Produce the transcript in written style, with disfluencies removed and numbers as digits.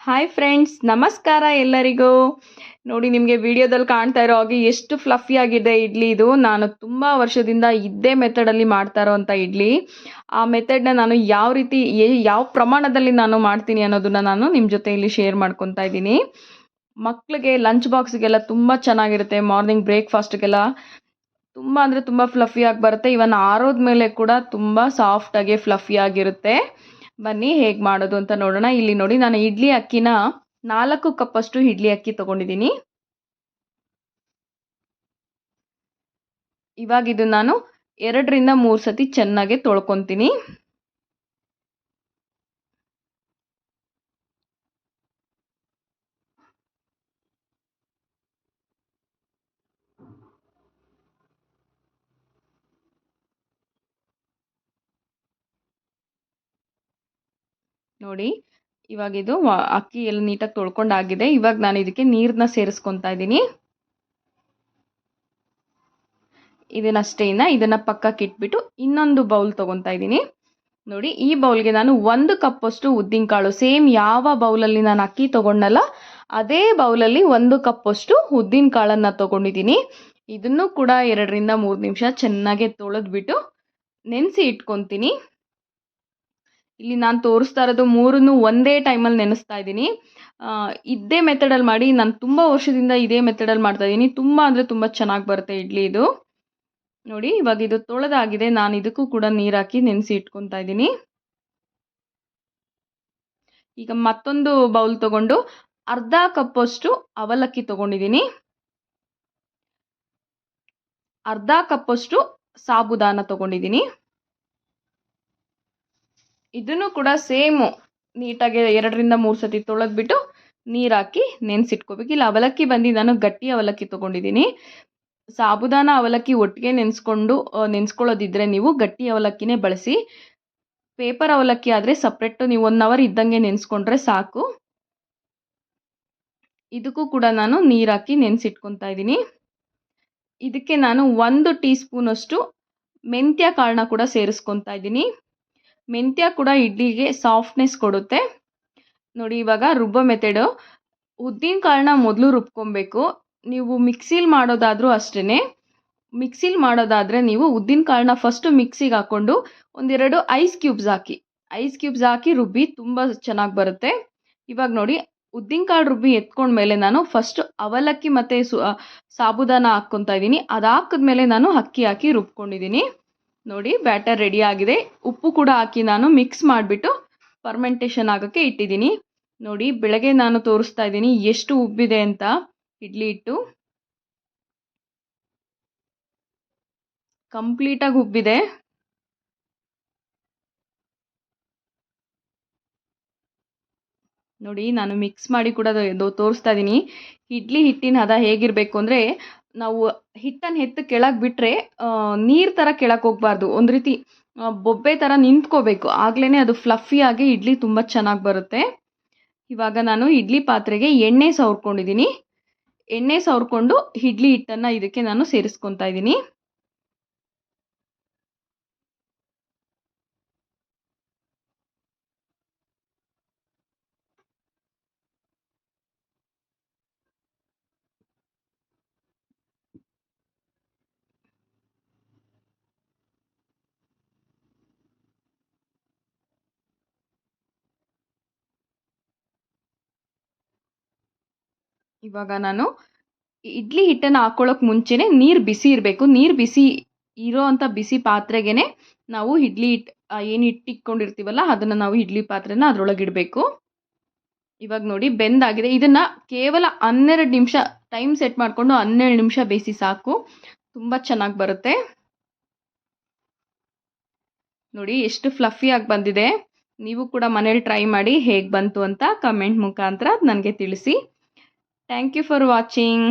Hi friends, ನಮಸ್ಕಾರ ಎಲ್ಲರಿಗೂ. ನೋಡಿ, ನಿಮಗೆ ವಿಡಿಯೋದಲ್ಲಿ ಕಾಣ್ತಾ ಇರೋ ಹಾಗೆ ಎಷ್ಟು ಫ್ಲಫಿ ಆಗಿದೆ ಇಡ್ಲಿ. ಇದು ನಾನು ತುಂಬ ವರ್ಷದಿಂದ ಇದೇ ಮೆಥಡಲ್ಲಿ ಮಾಡ್ತಾ ಇರೋವಂಥ ಇಡ್ಲಿ. ಆ ಮೆಥಡ್ನ ನಾನು ಯಾವ ರೀತಿ ಯಾವ ಪ್ರಮಾಣದಲ್ಲಿ ನಾನು ಮಾಡ್ತೀನಿ ಅನ್ನೋದನ್ನ ನಾನು ನಿಮ್ಮ ಜೊತೆ ಇಲ್ಲಿ ಶೇರ್ ಮಾಡ್ಕೊತಾ ಇದ್ದೀನಿ. ಮಕ್ಕಳಿಗೆ ಲಂಚ್ ಬಾಕ್ಸ್ಗೆಲ್ಲ ತುಂಬ ಚೆನ್ನಾಗಿರುತ್ತೆ. ಮಾರ್ನಿಂಗ್ ಬ್ರೇಕ್ಫಾಸ್ಟ್ಗೆಲ್ಲ ತುಂಬ ಅಂದರೆ ತುಂಬ ಫ್ಲಫಿಯಾಗಿ ಬರುತ್ತೆ. ಇವನ್ ಆರೋದ ಮೇಲೆ ಕೂಡ ತುಂಬ ಸಾಫ್ಟಾಗಿ ಫ್ಲಫಿಯಾಗಿರುತ್ತೆ. ಬನ್ನಿ ಹೇಗೆ ಮಾಡೋದು ಅಂತ ನೋಡೋಣ. ಇಲ್ಲಿ ನೋಡಿ, ನಾನು ಇಡ್ಲಿ ಅಕ್ಕಿನ 4 ಕಪ್ಪಷ್ಟು ಇಡ್ಲಿ ಅಕ್ಕಿ ತಗೊಂಡಿದ್ದೀನಿ. ಇವಾಗ ಇದು ನಾನು 2 ರಿಂದ 3 ಸತಿ ಚೆನ್ನಾಗಿ ತೊಳ್ಕೊತೀನಿ. ನೋಡಿ, ಇವಾಗ ಇದು ಅಕ್ಕಿ ಎಲ್ಲ ನೀಟಾಗಿ ತೊಳ್ಕೊಂಡಾಗಿದೆ. ಇವಾಗ ನಾನು ಇದಕ್ಕೆ ನೀರನ್ನ ಸೇರಿಸ್ಕೊತಾ ಇದ್ದೀನಿ. ಇದನ್ನಷ್ಟೇ ಇದನ್ನ ಪಕ್ಕಕ್ಕೆ ಇಟ್ಬಿಟ್ಟು ಇನ್ನೊಂದು ಬೌಲ್ ತಗೊತಾ ಇದ್ದೀನಿ. ನೋಡಿ, ಈ ಬೌಲ್ಗೆ ನಾನು 1 ಕಪ್ಪಷ್ಟು ಉದ್ದಿನಕಾಳು, ಸೇಮ್ ಯಾವ ಬೌಲಲ್ಲಿ ನಾನು ಅಕ್ಕಿ ತಗೊಂಡಲ್ಲ ಅದೇ ಬೌಲಲ್ಲಿ 1 ಕಪ್ಪಷ್ಟು ಉದ್ದಿನಕಾಳನ್ನ ತಗೊಂಡಿದ್ದೀನಿ. ಇದನ್ನು ಕೂಡ 2 ರಿಂದ 3 ನಿಮಿಷ ಚೆನ್ನಾಗಿ ತೊಳೆದ್ಬಿಟ್ಟು ನೆನೆಸಿ ಇಟ್ಕೊತೀನಿ. ಇಲ್ಲಿ ನಾನು ತೋರಿಸ್ತಾ ಇರೋದು 3 ಒಂದೇ ಟೈಮಲ್ಲಿ ನೆನೆಸ್ತಾ ಇದ್ದೀನಿ. ಇದೇ ಮೆಥಡಲ್ಲಿ ಮಾಡಿ. ನಾನು ತುಂಬ ವರ್ಷದಿಂದ ಇದೇ ಮೆಥಡಲ್ಲಿ ಮಾಡ್ತಾ ಇದ್ದೀನಿ. ತುಂಬ ಅಂದರೆ ತುಂಬ ಚೆನ್ನಾಗಿ ಬರುತ್ತೆ ಇಡ್ಲಿ ಇದು. ನೋಡಿ, ಇವಾಗ ಇದು ತೊಳೆದಾಗಿದೆ. ನಾನು ಇದಕ್ಕೂ ಕೂಡ ನೀರು ಹಾಕಿ ನೆನೆಸಿ ಇಟ್ಕೊತಾ ಇದ್ದೀನಿ. ಈಗ ಮತ್ತೊಂದು ಬೌಲ್ ತಗೊಂಡು ಅರ್ಧ ಕಪ್ಪಷ್ಟು ಅವಲಕ್ಕಿ ತಗೊಂಡಿದ್ದೀನಿ. ಅರ್ಧ ಕಪ್ಪಷ್ಟು ಸಾಬುದಾನ ತಗೊಂಡಿದ್ದೀನಿ. ಇದನ್ನು ಕೂಡ ಸೇಮು ನೀಟಾಗಿ 2 ರಿಂದ 3 ಸತಿ ತೊಳೆದ್ಬಿಟ್ಟು ನೀರು ಹಾಕಿ ನೆನೆಸಿಟ್ಕೋಬೇಕು. ಇಲ್ಲ ಅವಲಕ್ಕಿ ಬಂದು ನಾನು ಗಟ್ಟಿ ಅವಲಕ್ಕಿ ತೊಗೊಂಡಿದ್ದೀನಿ. ಸಾಬುದಾನ ಅವಲಕ್ಕಿ ಒಟ್ಟಿಗೆ ನೆನೆಸ್ಕೊಳ್ಳೋದಿದ್ರೆ ನೀವು ಗಟ್ಟಿ ಅವಲಕ್ಕಿನೇ ಬಳಸಿ. ಪೇಪರ್ ಅವಲಕ್ಕಿ ಆದರೆ ಸಪ್ರೇಟು ನೀವು 1 ಅವರ್ ಇದ್ದಂಗೆ ನೆನೆಸ್ಕೊಂಡ್ರೆ ಸಾಕು. ಇದಕ್ಕೂ ಕೂಡ ನಾನು ನೀರು ಹಾಕಿ ನೆನೆಸಿಟ್ಕೊತಾ ಇದ್ದೀನಿ. ಇದಕ್ಕೆ ನಾನು 1 ಟೀ ಸ್ಪೂನಷ್ಟು ಮೆಂತ್ಯ ಕಾಳನ್ನ ಕೂಡ ಸೇರಿಸ್ಕೊತಾ ಇದ್ದೀನಿ. ಮೆಂತ್ಯ ಕೂಡ ಇಡ್ಲಿಗೆ ಸಾಫ್ಟ್ನೆಸ್ ಕೊಡುತ್ತೆ. ನೋಡಿ, ಇವಾಗ ರುಬ್ಬೋ ಮೆಥಡು. ಉದ್ದಿನ ಕಾಳನ್ನ ಮೊದಲು ರುಬ್ಕೊಬೇಕು. ನೀವು ಮಿಕ್ಸಿಲಿ ಮಾಡೋದಾದರೂ ಅಷ್ಟೇ. ಮಿಕ್ಸಿಲಿ ಮಾಡೋದಾದರೆ ನೀವು ಉದ್ದಿನ ಕಾಳನ್ನ ಫಸ್ಟು ಮಿಕ್ಸಿಗೆ ಹಾಕ್ಕೊಂಡು 1-2 ಐಸ್ ಕ್ಯೂಬ್ಸ್ ಹಾಕಿ ರುಬ್ಬಿ ತುಂಬ ಚೆನ್ನಾಗಿ ಬರುತ್ತೆ. ಇವಾಗ ನೋಡಿ, ಉದ್ದಿನ ಕಾಳು ರುಬ್ಬಿ ಎತ್ಕೊಂಡ್ಮೇಲೆ ನಾನು ಫಸ್ಟು ಅವಲಕ್ಕಿ ಮತ್ತು ಸಾಬುದಾನ ಹಾಕ್ಕೊತಾ ಇದ್ದೀನಿ. ಅದಾಕಿದ್ಮೇಲೆ ನಾನು ಅಕ್ಕಿ ಹಾಕಿ ರುಬ್ಕೊಂಡಿದ್ದೀನಿ. ನೋಡಿ, ಬ್ಯಾಟರ್ ರೆಡಿ ಆಗಿದೆ. ಉಪ್ಪು ಕೂಡ ಹಾಕಿ ನಾನು ಮಿಕ್ಸ್ ಮಾಡಿಬಿಟ್ಟು ಫರ್ಮೆಂಟೇಷನ್ ಆಗೋಕ್ಕೆ ಇಟ್ಟಿದ್ದೀನಿ. ನೋಡಿ, ಬೆಳಗ್ಗೆ ನಾನು ತೋರಿಸ್ತಾ ಇದ್ದೀನಿ ಎಷ್ಟು ಉಬ್ಬಿದೆ ಅಂತ ಇಡ್ಲಿ ಹಿಟ್ಟು. ಕಂಪ್ಲೀಟಾಗಿ ಉಬ್ಬಿದೆ. ನೋಡಿ, ನಾನು ಮಿಕ್ಸ್ ಮಾಡಿ ಕೂಡ ತೋರಿಸ್ತಾ ಇದ್ದೀನಿ. ಇಡ್ಲಿ ಹಿಟ್ಟಿನ ಹದ ಹೇಗಿರಬೇಕು ಅಂದರೆ, ನಾವು ಹಿಟ್ಟನ್ನು ಎತ್ತು ಕೆಳಗೆ ಬಿಟ್ಟರೆ ನೀರು ಥರ ಕೆಳಗೆ ಹೋಗಬಾರ್ದು. ಒಂದು ರೀತಿ ಬೊಬ್ಬೆ ಥರ ನಿಂತ್ಕೋಬೇಕು. ಆಗಲೇ ಅದು ಫ್ಲಫಿಯಾಗಿ ಇಡ್ಲಿ ತುಂಬ ಚೆನ್ನಾಗಿ ಬರುತ್ತೆ. ಇವಾಗ ನಾನು ಇಡ್ಲಿ ಪಾತ್ರೆಗೆ ಎಣ್ಣೆ ಸವರ್ಕೊಂಡಿದ್ದೀನಿ. ಎಣ್ಣೆ ಸವರ್ಕೊಂಡು ಇಡ್ಲಿ ಹಿಟ್ಟನ್ನು ಇದಕ್ಕೆ ನಾನು ಸೇರಿಸ್ಕೊತಾ ಇದ್ದೀನಿ. ಇವಾಗ ನಾನು ಇಡ್ಲಿ ಹಿಟ್ಟನ್ನು ಹಾಕೊಳ್ಳೋಕೆ ಮುಂಚೆನೇ ನೀರು ಬಿಸಿ ಇರಬೇಕು. ನೀರು ಬಿಸಿ ಇರೋ ಅಂಥ ಬಿಸಿ ಪಾತ್ರೆಗೆ ನಾವು ಇಡ್ಲಿ ಏನು ಇಟ್ಟಿಟ್ಕೊಂಡಿರ್ತೀವಲ್ಲ ಅದನ್ನು ನಾವು ಇಡ್ಲಿ ಪಾತ್ರೆನ ಅದರೊಳಗೆ ಇಡಬೇಕು. ಇವಾಗ ನೋಡಿ, ಬೆಂದಾಗಿದೆ. ಇದನ್ನು ಕೇವಲ 12 ನಿಮಿಷ ಟೈಮ್ ಸೆಟ್ ಮಾಡಿಕೊಂಡು 12 ನಿಮಿಷ ಬೇಯಿಸಿ ಸಾಕು. ತುಂಬ ಚೆನ್ನಾಗಿ ಬರುತ್ತೆ. ನೋಡಿ, ಎಷ್ಟು ಫ್ಲಫಿಯಾಗಿ ಬಂದಿದೆ. ನೀವು ಕೂಡ ಮನೇಲಿ ಟ್ರೈ ಮಾಡಿ ಹೇಗೆ ಬಂತು ಅಂತ ಕಮೆಂಟ್ ಮುಖಾಂತರ ನನಗೆ ತಿಳಿಸಿ. Thank you for watching.